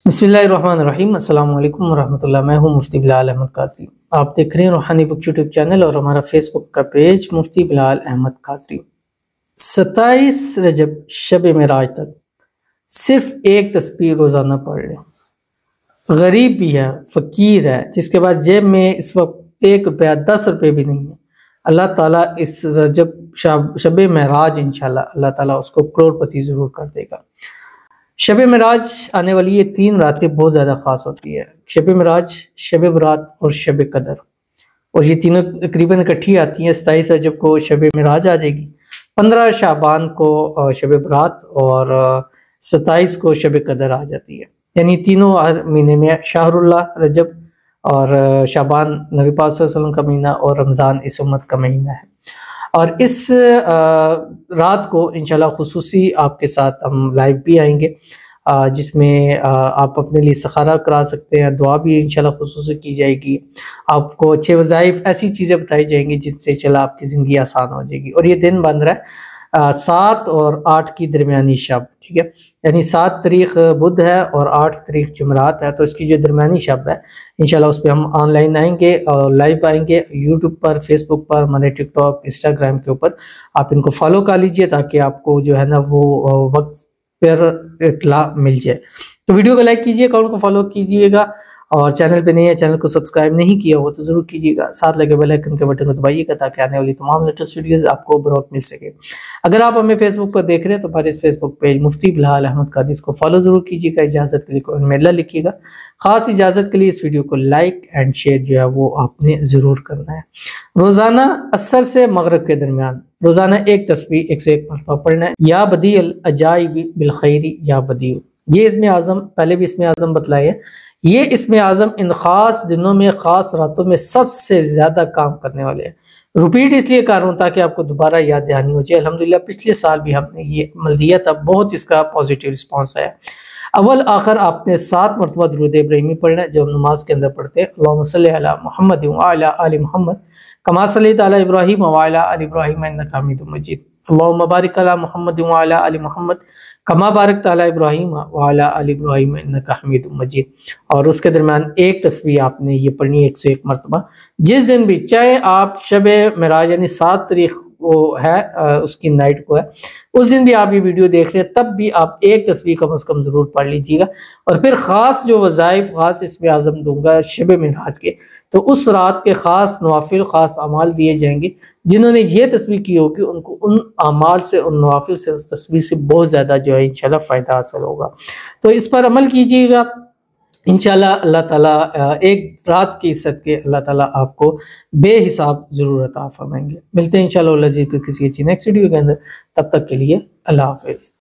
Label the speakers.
Speaker 1: बिस्मिल्लाहिर्रहमानिर्रहीम अस्सलाम वालेकुम रहमतुल्लाह। मैं हूं मुफ्ती बिलाल अहमद कादरी। आप देख रहे हैं रूहानी बुक यूट्यूब चैनल और हमारा फेसबुक का पेज मुफ्ती बिलाल अहमद कादरी। 27 रजब शब मेराज तक सिर्फ एक तस्बीह रोज़ाना पढ़ लें। गरीब भी है, फ़कीर है, जिसके पास जेब में इस वक्त 1 रुपया 10 रुपये भी नहीं है, अल्लाह ताला इस रजब शब मेराज इंशाल्लाह अल्लाह ताला उसको करोड़पति ज़रूर कर देगा। शब मेराज आने वाली ये 3 रातें बहुत ज़्यादा ख़ास होती है। शब मेराज, शब बरात और शब कदर, और ये तीनों तकरीबन इकट्ठी आती हैं। 27 रजब को शब मेराज आ जाएगी, 15 शाबान को शब बरात और 27 को शब कदर आ जाती है। यानी तीनों हर महीने में शाहरुल्लाह रजब और शाबान नबी पाक सल्लल्लाहु अलैहि वसल्लम का महीना और रमज़ान इस उम्मत का महीना है। और इस रात को इंशाल्लाह खुसूसी आपके साथ हम लाइव भी आएंगे, जिसमें आप अपने लिए इस्तिखारा करा सकते हैं, दुआ भी इंशाल्लाह खुसूसी की जाएगी। आपको अच्छे वज़ाइफ, ऐसी चीज़ें बताई जाएंगी जिनसे इंशाल्लाह आपकी ज़िंदगी आसान हो जाएगी। और ये दिन बन रहा है 7 और 8 की दरमियानी शब, ठीक है, यानी 7 तारीख बुध है और 8 तारीख जुमरात है। तो इसकी जो दरमियानी शब है इंशाल्लाह उस पर हम ऑनलाइन आएंगे और लाइव आएंगे यूट्यूब पर, फेसबुक पर, हमारे टिकटॉक, इंस्टाग्राम के ऊपर। आप इनको फॉलो कर लीजिए ताकि आपको जो है ना वो वक्त पर इत्तला मिल जाए। तो वीडियो को लाइक कीजिए, अकाउंट को फॉलो कीजिएगा, और चैनल पे नहीं है, चैनल को सब्सक्राइब नहीं किया हो तो जरूर कीजिएगा। साथ लगे बेल आइकन के बटन को दबाइएगा ताकि आने वाली तमाम लेटेस्ट वीडियोस आपको बर वक्त मिल सके। अगर आप हमें फेसबुक पर देख रहे हैं तो हमारे इस फेसबुक पेज मुफ्ती बिलाल अहमद कादरी, इसको फॉलो जरूर कीजिएगा। इजाज़त के लिए कमेंट में अल्लाह लिखिएगा। खास इजाज़त के लिए इस वीडियो को लाइक एंड शेयर जो है वो आपने ज़रूर करना है। रोज़ाना असर से मगरिब के दरमियान रोज़ाना एक तस्बीह 101 मरतबा पढ़ना है। या बदीअल अजाइबी बिल खैरी या बदीउ, ये इसमें आज़म, पहले भी इसमें आज़म बतलाए हैं। ये इसमें आज़म इन ख़ास दिनों में, ख़ास रातों में सबसे ज़्यादा काम करने वाले हैं। रिपीट इसलिए कर रहा हूँ ताकि आपको दोबारा याद दहानी हो जाए। अल्हम्दुलिल्लाह पिछले साल भी हमने ये अमल दिया था, बहुत इसका पॉजिटिव रिस्पॉन्स आया। अव्वल आखिर आपने 7 मरतबा दुरूद इब्राहिमी पढ़ना है, जो हम नमाज के अंदर पढ़ते हैं। अल्लाहुम्मा सल्लि अला मुहम्मद व अला आलि मुहम्मद कमा सल्लैता अला इब्राहीम व अला आलि इब्राहीम इन्नका हमीदुम मजीद। अल्लाहुम्मा बारिक अला मुहम्मद व अला आलि मुहम्मद कमा बारकता अला इब्राहीम व अला आलि इब्राहीम इन्नका हमीदुम मजीद। और उसके दरमियान एक तस्बीह आपने ये पढ़नी है 101 मरतबा। जिस दिन भी, चाहे आप शब मेराज यानी 7 तारीख को है, उसकी नाइट को है, उस दिन भी आप ये वीडियो देख रहे हैं, तब भी आप एक तस्बीह कम से कम ज़रूर पढ़ लीजिएगा। और फिर ख़ास जो वज़ाइफ, ख़ास इसमें आज़म दूंगा शब मेराज के, तो उस रात के ख़ास नवाफिल, ख़ास अमाल दिए जाएंगे। जिन्होंने ये तस्बीह की होगी उनको उन अमाल से, उन नवाफिल से, उस तस्बीह से बहुत ज़्यादा जो है इंशाल्लाह फ़ायदा हासिल होगा। तो इस पर अमल कीजिएगा इंशाल्लाह। अल्लाह ताला एक रात की सदके अल्लाह ताला आपको बेहिसाब ज़रूर अता फरमाएंगे। मिलते हैं इंशाल्लाह किसी अच्छी नेक्स्ट वीडियो के अंदर। तब तक के लिए अल्लाह हाफ़िज़।